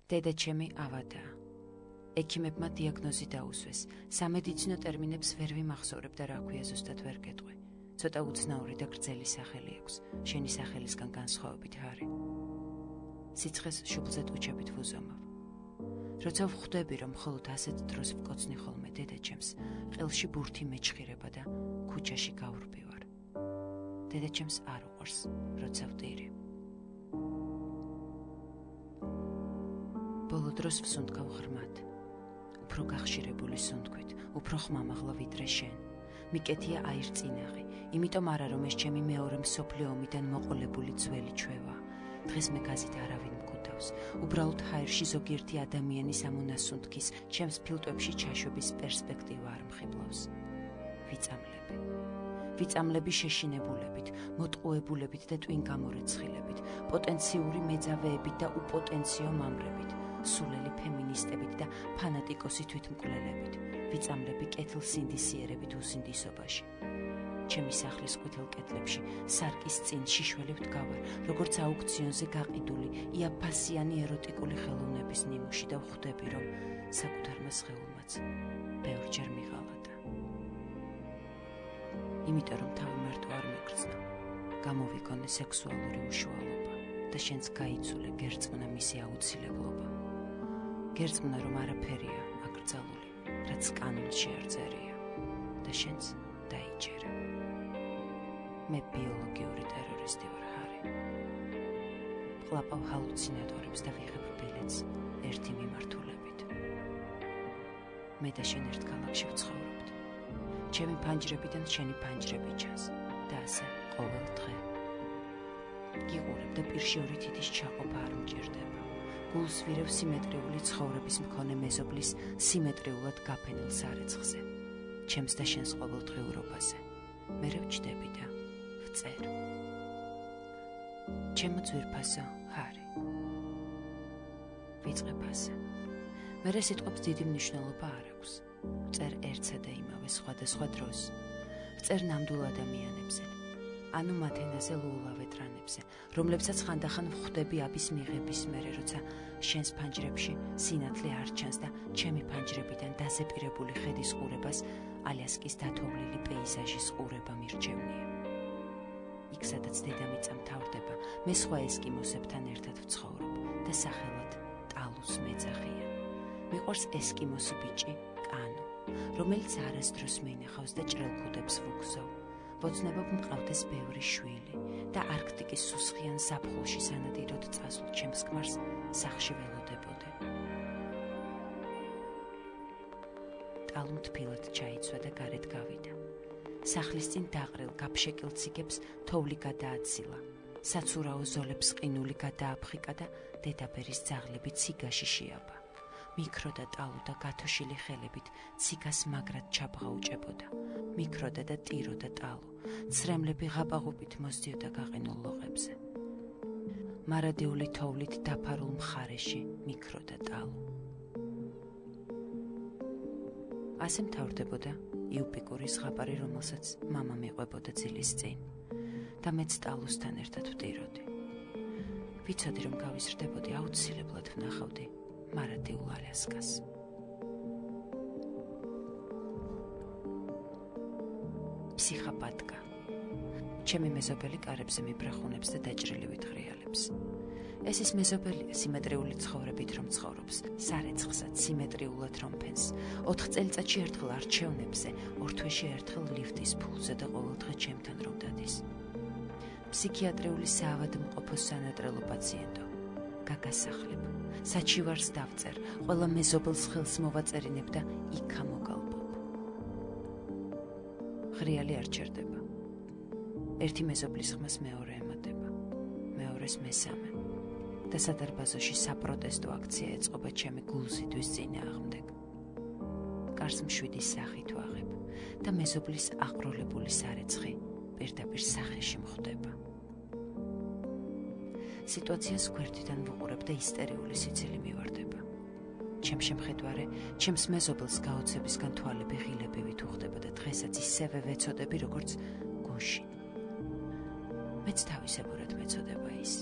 დედაჩემი ავადაა. ექიმებმა დიაგნოზი დაუსვეს. სამედიცინო ტერმინებს ვერ ვიმახსოვრებ და რა ქვია ზუსტად ვერ გეტყვი. ცოტა უცნაური და გრძელი სახელი აქვს. შენი სახელისგან განსხვავებით ჰარი. სიცხეს შუბლზე ტუჩებით ვუზომავ. როცა ვხვდები, რომ მხოლოდ ასეთ დროს ვკოცნი ხოლმე დედაჩემს, ყელში ბურთი მეჩხირება და ქუჩაში გავრბივარ. დედაჩემს არ უყვარს, როცა ვდირი. ბოლო დროს ვსუნთქავ ღრმად. უფრო გახშირებული სუნთქვით, უფრო ხმამაღლა ვიდრე შენ. მიკეთია აირწინაღი, იმიტომ არა რომ ეს ჩემი მეორე მსოფლიო ომიდან მოყოლებული ძველი ჩვევა. დღეს მე გაზით არავინ მგუთავს. უბრალოდ ჰაერში ზოგიერთი ადამიანის ამონასუნთქის, ჩემს ფილტვებში ჩაშვების პერსპექტივა არ მხიბლავს. ვიწამლები შეშინებულებით, მოტყუებულებით და ტვინგამორეცხილებით, პოტენციური მეძავეებით და უპოტენციო მამრებით, სულელი ფემინისტებით და ფანატიკოსი თვითმკვლელებით, ვიწამლები კეთილსინდისიერებით უსინდისობაში. ჩემი სახლის ყვითელ კედლებში სარკის წინ შიშველი ვდგავარ, როგორც აუქციონზე გაყიდული იაფფასიანი ეროტიკული ხელოვნების ნიმუში და ვხვდები, რომ საკუთარმა სხეულმაც ბევრჯერ მიღალატა. იმიტომ რომ თავი მარტო არ მიგრძნო, გამოვიგონე სექსუალური უშუალობა და შენც გაიცულე გერწმნა მისი აუცილებლობა. გერწმნა რომ არაფერია აკრძალული, რაც კანონში არ წერია და შენც დაიჯერე. მე ბიოლოგიური ტერორისტი ვარ ჰარი. ყლაპავ ჰალუცინატორებს და ვიღებ ბილეთს ერთი მიმართულებით. მე და შენ ერთ ქალაქში ვცხოვრობთ. ჩემი ფანჯრებიდან შენი ფანჯრები ჩანს და ასე ყოველ დღე. გიყურებ და პირში ორი თითის ჩაყოფა არ მჭირდება. გულს ვირევ სიმეტრიული ცხოვრების მქონე მეზობლის სიმეტრიულად გაფენილ სარეცხზე. ჩემს და შენს ყოველდღიურობაზე. მე ვჭდები და ვწერ. ჩემო ძვირფასო ჰარი. ვიწყებ ასე. მერე სიტყვებს დიდი მნიშვნელობა არ აქვს. ვწერ ერთსა და იმავე სხვადასხვა დროს. ვწერ ნამდვილ ადამიანებზე. ანუ მათ ენაზე ლულავეტრანებზე, რომლებსაც ხანდახან ვხვდები აბის მიღების მერე, როცა შენს ფანჯრებში სინათლე არ ჩანს და ჩემი ფანჯრებიდან დაზეპირებული ხედის ყურებას ალიასკის დათოვლილი პეიზაჟის ყურება მირჩევნია. იქ სადაც დედამიწა მთავრდება, მე სხვა ესკიმოსებთან ერთად ვცხოვრობ და სახელად ტალუს მეძახიან. მიყვარს ესკიმოსი ბიჭი კანო, რომელიც არასდროს მეინახავს და ჭრელქუდებს ვუგზავ. ვოცნებობ მყავდეს ბევრი შვილი და არქტიკის სუსხიან ზაფხულში სანადიროდ წასულ ჩემს ქმარს სახლში ველოდებოდე. ტალუ თბილად ჩაიცვა და გარეთ გავიდა. სახლის წინ დაყრილ გაფშეკილ ციგებს თოვლი გადააცილა. საცურაო ზოლებს ყინული გადააფხიკა და დედაბერის ძაღლები ციგაში შეაბა. მიქროდა ტალუ და გათოშილი ხელებით ციგას მაგრად ჩაბღაუჭებოდა. მიქროდა და ტიროდა ტალუ. ცრემლები ღაბაღობით მოსდიოდა გაყინულ ლოყებზე. მარადიული თოვლით დაფარულ მხარეში მიქროდა ტალუ. ასე მთავრდებოდა იუპიკური ზღაპარი, რომელსაც მამა მიყვებოდა ძილის წინ და მეც ტალუსთან ერთად ვტიროდი. ვიცოდი რომ გავიზრდებოდი, აუცილებლად ვნახავდი მარადიულ ალიასკას. ფსიხაპატკა. ჩემი მეზობელი კარებზე მიბრახუნებს და დაჭრილივით ღრიალებს. ეს ის მეზობელია სიმეტრიული ცხოვრებით რომ ცხოვრობს, სარეცხსაც სიმეტრიულად რომ ფენს, 4 წელიწადში ერთხელ არჩევნებზე, 2 თვეში ერთხელ ლიფტის ფულზე და ყოველდღე ჩემთან რომ დადის. ფსიქიატრიული საავადმყოფოს სანატრელო პაციენტო. გაგასახლებ. საჩივარს დავწერ, ყველა მეზობელს ხელს მოვაწერინებ და იქ ამოგალბობ. ღრიალი არ ჩერდება. ერთი მეზობლის ხმას მეორე ემატება, მეორეს მესამე. და სადარბაზოში საპროტესტო აქცია ეწყობა ჩემი გულსიტვის წინააღმდეგ. კარს მშვიდის სახით ვაღებ და მეზობლის აყროლებული სარეცხი პირდაპირ სახეში მხვდება. სიტუაციას გვერდიდან ვუყურებ და ისტერიული სიცილი მივარდება. ჩემ შემხედვარე, ჩემს მეზობელს გაოცებისგან თვალები ღილებივით უხდება და დღესაც ისევე ვეცოდები, როგორც გუშინ. მეც თავისებურად მეცოდება ის.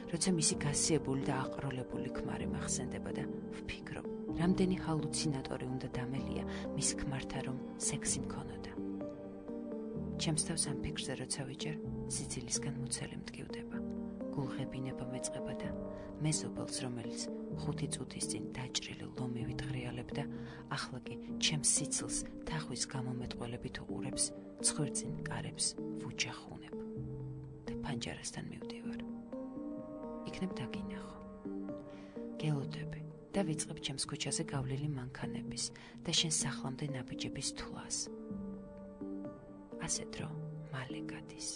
როცა მისი გასიებული და აყროლებული ქმარი მახსენდება და ვფიქრობ, რამდენი ჰალუცინატორი უნდა დამელია მის ქმართან, რომ სექსი მქონოდა. ჩემს თავს ამ ფიქრზე როცა ვიჯერ, სიცილისგან მუცელი მტკივდება. გულღებინება მეწყება და მეზობელს, რომელიც 5 წუთის წინ დაჭრილი ლომივით ღრიალებდა, ახლა კი ჩემს სიცილს თახვის გამომეტყველებით უყურებს, ცხვირწინ კარებს ვუჯახუნებ და პანჯარასთან მივდივარ. იქნებ დაგინახო. გელოდები და ვიწყებ ჩემს ქუჩაზე გავლილი მანქანების და შენ სახლამდე ნაბიჯების თვლას. ასე დრო მალე გადის.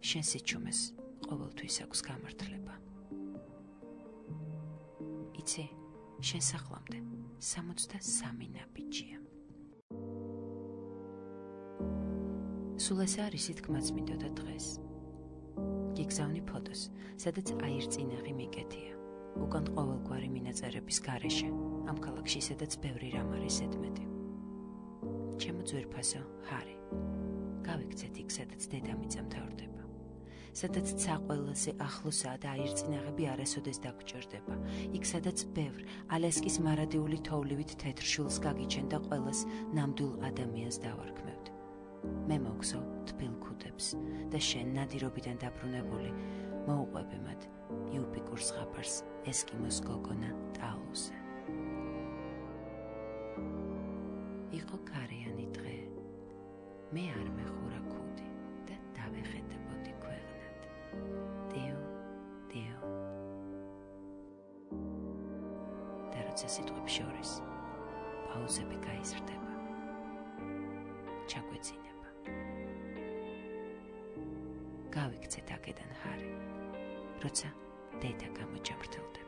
შენ სიჩუმეს ყოველთვის აქვს გამართლება. იცი, შენ სახლამდე 63 ნაბიჯია. სულ ეს არის თქმაც მინდოდა დღეს. გიგზავნი ფოტოს, სადაც აირწინაღი მიკეთია. უკან ყოველგვარი მინაწერების გარეშე, ამ ქალაქში, სადაც ბევრი რამ არის ზედმეტი. ჩემო ძვირფასო ჰარი, გავიქცეთ იქ, სადაც დედამიწა მთავრდება, სადაც ცა ყველაზე ახლოსაა და აირწინაღები არასოდეს დაგჭირდება, იქ სადაც ბევრ ალასკის მარადიული თოვლივით თეთრ შულს გაგიჩენ და ყველას ნამდვილ ადამიანს დავარქმევთ. მე მოგზო თბილ ქუდებს და შენ ნადირობიდან დაბრუნებული მოუყვები მათ იუპიკურ ზღაპარს ესკიმოს გოგონა ტალუზე. იყო კარიანი დღე. მე არ მეხურა ქუდი და დავეხედებოდი ქვეყნად. დიო. და როცა სიტყვებს შორის პაუზები გაიზრდება, ჩაგვეცინება. გავიქცეთ აქედან ჰარი, როცა დედა გამოჯამრთელდება.